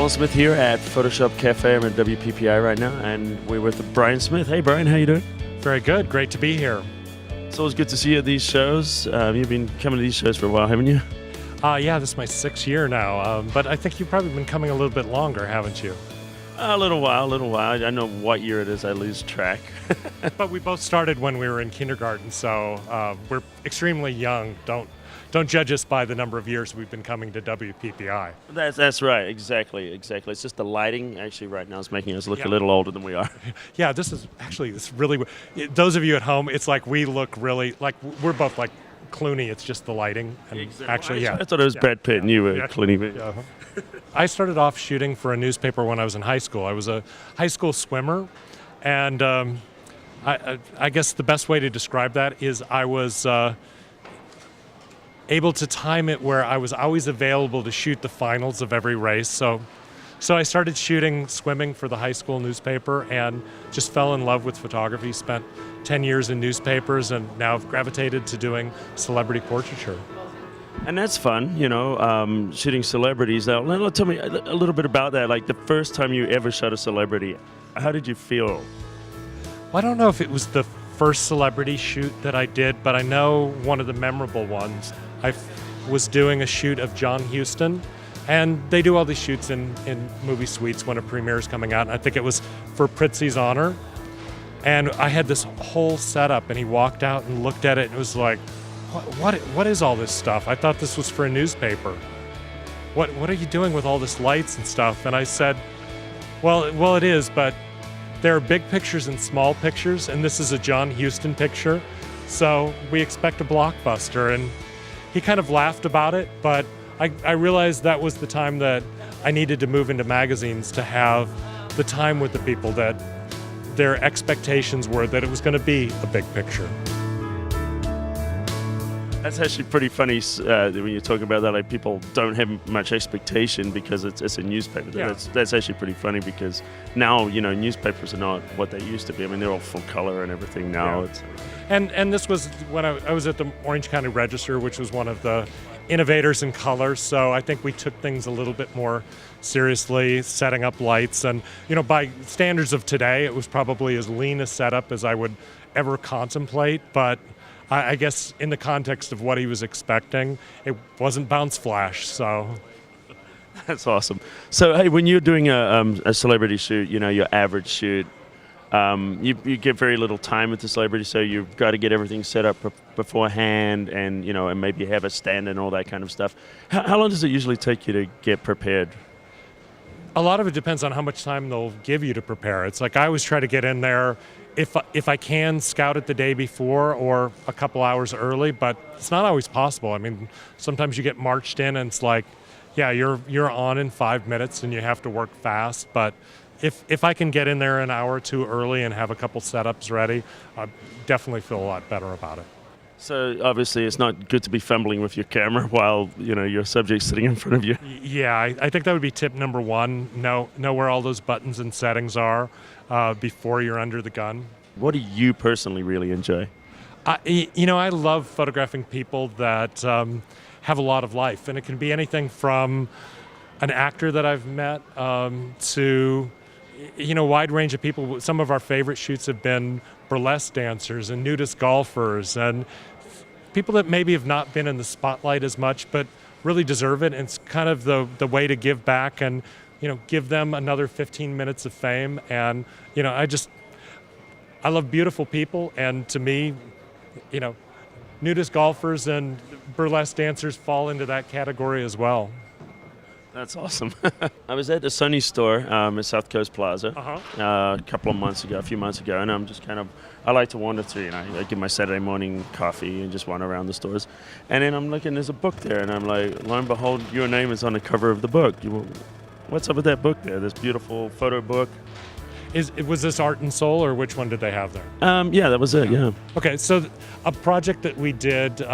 Alan Smith here at Photoshop Cafe. I'm at WPPI right now, and we're with Brian Smith. Hey, Brian, how you doing? Very good. Great to be here. It's always good to see you at these shows. You've been coming to these shows for a while, haven't you? Yeah, this is my 6th year now, but I think you've probably been coming a little bit longer, haven't you? A little while. I know what year it is. I lose track. But we both started when we were in kindergarten, so we're extremely young. Don't judge us by the number of years we've been coming to WPPI. That's right. Exactly. It's just the lighting actually right now is making us look a little older than we are. Yeah, this really. Those of you at home, it's like we look really like we're both like Clooney. It's just the lighting. And exactly. Actually, I thought it was Brad Pitt and you were Clooney. Yeah. I started off shooting for a newspaper when I was in high school. I was a high school swimmer, and I guess the best way to describe that is I was able to time it where I was always available to shoot the finals of every race. So I started shooting swimming for the high school newspaper and just fell in love with photography. Spent 10 years in newspapers and now have gravitated to doing celebrity portraiture. And that's fun, shooting celebrities. Now, tell me a little bit about that. Like the first time you ever shot a celebrity, how did you feel? Well, I don't know if it was the first celebrity shoot that I did, but I know one of the memorable ones. I was doing a shoot of John Huston, and they do all these shoots in movie suites when a premiere is coming out. And I think it was for Prizzi's honor. And I had this whole setup, and he walked out and looked at it, and it was like, what is all this stuff? I thought this was for a newspaper. What are you doing with all this lights and stuff? And I said, well, it is, but there are big pictures and small pictures, and this is a John Huston picture, so we expect a blockbuster. And he kind of laughed about it, but I realized that was the time that I needed to move into magazines to have the time with the people that their expectations were that it was going to be a big picture. That's actually pretty funny when you talk about that. Like people don't have much expectation because it's a newspaper. Yeah. That's actually pretty funny because now newspapers are not what they used to be. I mean, they're all full color and everything now. Yeah. And this was when I was at the Orange County Register, which was one of the innovators in color. So I think we took things a little bit more seriously, setting up lights. And by standards of today, it was probably as lean a setup as I would ever contemplate. But I guess in the context of what he was expecting, it wasn't bounce flash. So that's awesome. So hey, when you're doing a celebrity shoot, your average shoot, you get very little time with the celebrity, so you've got to get everything set up beforehand, and and maybe have a stand and all that kind of stuff. How long does it usually take you to get prepared? A lot of it depends on how much time they'll give you to prepare. It's like I always try to get in there if I can scout it the day before or a couple hours early, but it's not always possible. I mean, sometimes you get marched in and it's like, yeah, you're on in 5 minutes and you have to work fast. But if I can get in there an hour or two early and have a couple setups ready, I definitely feel a lot better about it. So obviously it's not good to be fumbling with your camera while your subject's sitting in front of you. Yeah, I think that would be tip number one. Know where all those buttons and settings are before you're under the gun. What do you personally really enjoy? I love photographing people that have a lot of life, and it can be anything from an actor that I've met to a wide range of people. Some of our favorite shoots have been burlesque dancers and nudist golfers and people that maybe have not been in the spotlight as much but really deserve it. And it's kind of the way to give back and give them another 15 minutes of fame. And I love beautiful people, and to me nudist golfers and burlesque dancers fall into that category as well. That's awesome. I was at the Sony store at South Coast Plaza a few months ago, and I'm just I like to wander through, I get my Saturday morning coffee and just wander around the stores. And then I'm looking, there's a book there, and I'm like, lo and behold, your name is on the cover of the book. What's up with that book there, this beautiful photo book? Was this Art and Soul, or which one did they have there? Yeah, that was it, yeah. Okay, so a project that we did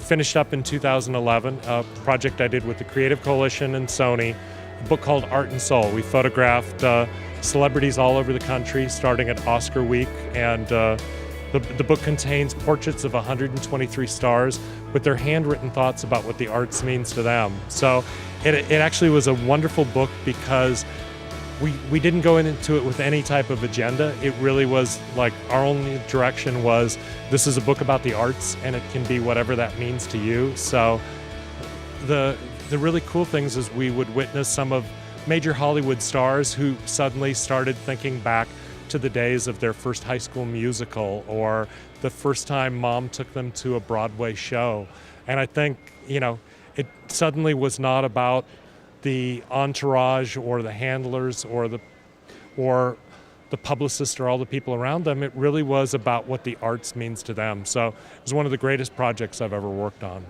finished up in 2011, a project I did with the Creative Coalition and Sony, a book called Art and Soul. We photographed celebrities all over the country, starting at Oscar week, and the book contains portraits of 123 stars with their handwritten thoughts about what the arts means to them. So it actually was a wonderful book because we didn't go into it with any type of agenda. It really was like our only direction was this is a book about the arts and it can be whatever that means to you. So the really cool things is we would witness some of major Hollywood stars who suddenly started thinking back to the days of their first high school musical or the first time mom took them to a Broadway show. And I think, it suddenly was not about the entourage or the handlers or the publicist or all the people around them. It really was about what the arts means to them. So it was one of the greatest projects I've ever worked on.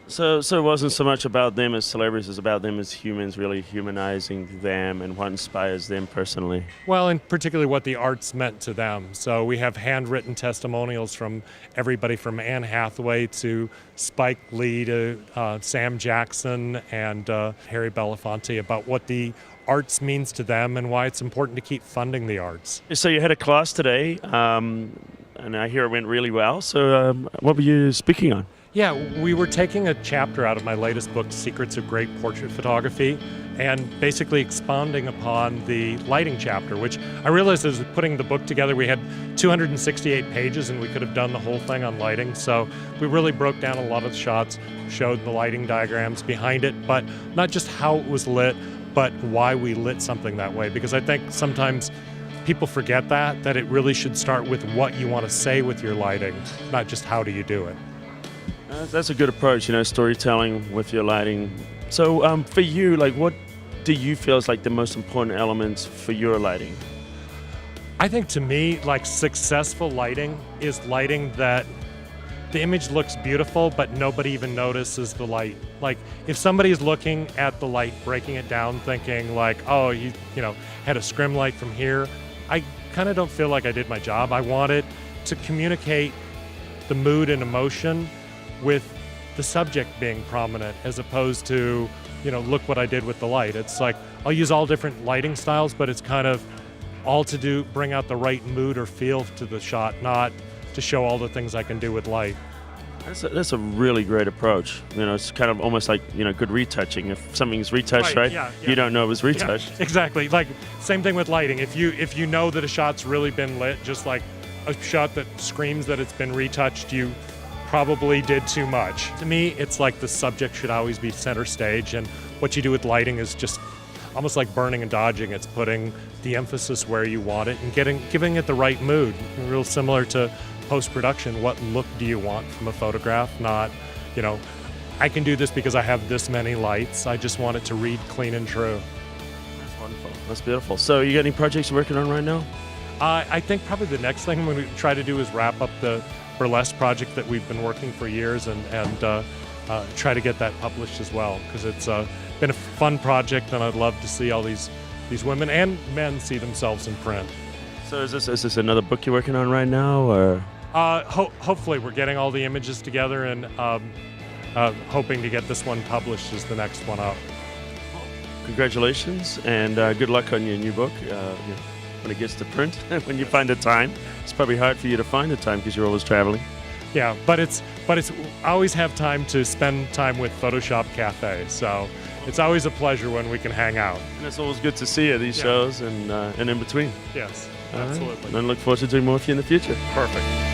So it wasn't so much about them as celebrities, it's about them as humans, really humanizing them and what inspires them personally. Well, and particularly what the arts meant to them. So we have handwritten testimonials from everybody from Anne Hathaway to Spike Lee to Sam Jackson and Harry Belafonte about what the arts means to them and why it's important to keep funding the arts. So you had a class today, and I hear it went really well. So what were you speaking on? Yeah, we were taking a chapter out of my latest book, Secrets of Great Portrait Photography, and basically expounding upon the lighting chapter, which I realized as putting the book together, we had 268 pages and we could have done the whole thing on lighting. So we really broke down a lot of the shots, showed the lighting diagrams behind it, but not just how it was lit, but why we lit something that way. Because I think sometimes people forget that it really should start with what you want to say with your lighting, not just how do you do it. That's a good approach, storytelling with your lighting. So for you, what do you feel is the most important elements for your lighting? I think to me, successful lighting is lighting that the image looks beautiful, but nobody even notices the light. If somebody's looking at the light, breaking it down, thinking oh, you had a scrim light from here, I kind of don't feel like I did my job. I wanted to communicate the mood and emotion with the subject being prominent as opposed to, look what I did with the light. It's I'll use all different lighting styles, but it's kind of all to bring out the right mood or feel to the shot, not to show all the things I can do with light. That's a really great approach. It's kind of almost like, good retouching. If something's retouched, right? Yeah. You don't know it was retouched. Yeah, exactly. Same thing with lighting. If you know that a shot's really been lit, just like a shot that screams that it's been retouched, you probably did too much. To me, it's the subject should always be center stage, and what you do with lighting is just almost like burning and dodging. It's putting the emphasis where you want it and giving it the right mood. Real similar to post-production. What look do you want from a photograph? Not, I can do this because I have this many lights. I just want it to read clean and true. That's wonderful. That's beautiful. So you got any projects you're working on right now? I think probably the next thing I'm going to try to do is wrap up the burlesque project that we've been working for years and try to get that published as well, because it's been a fun project and I'd love to see all these women and men see themselves in print. So is this another book you're working on right now, or? Hopefully we're getting all the images together and hoping to get this one published as the next one up. Congratulations and good luck on your new book. When it gets to print, when you find the time. It's probably hard for you to find the time because you're always traveling. Yeah, but it's I always have time to spend time with Photoshop Cafe, so it's always a pleasure when we can hang out. And it's always good to see you at these shows and in between. Yes, All absolutely. right. And I look forward to doing more with you in the future. Perfect.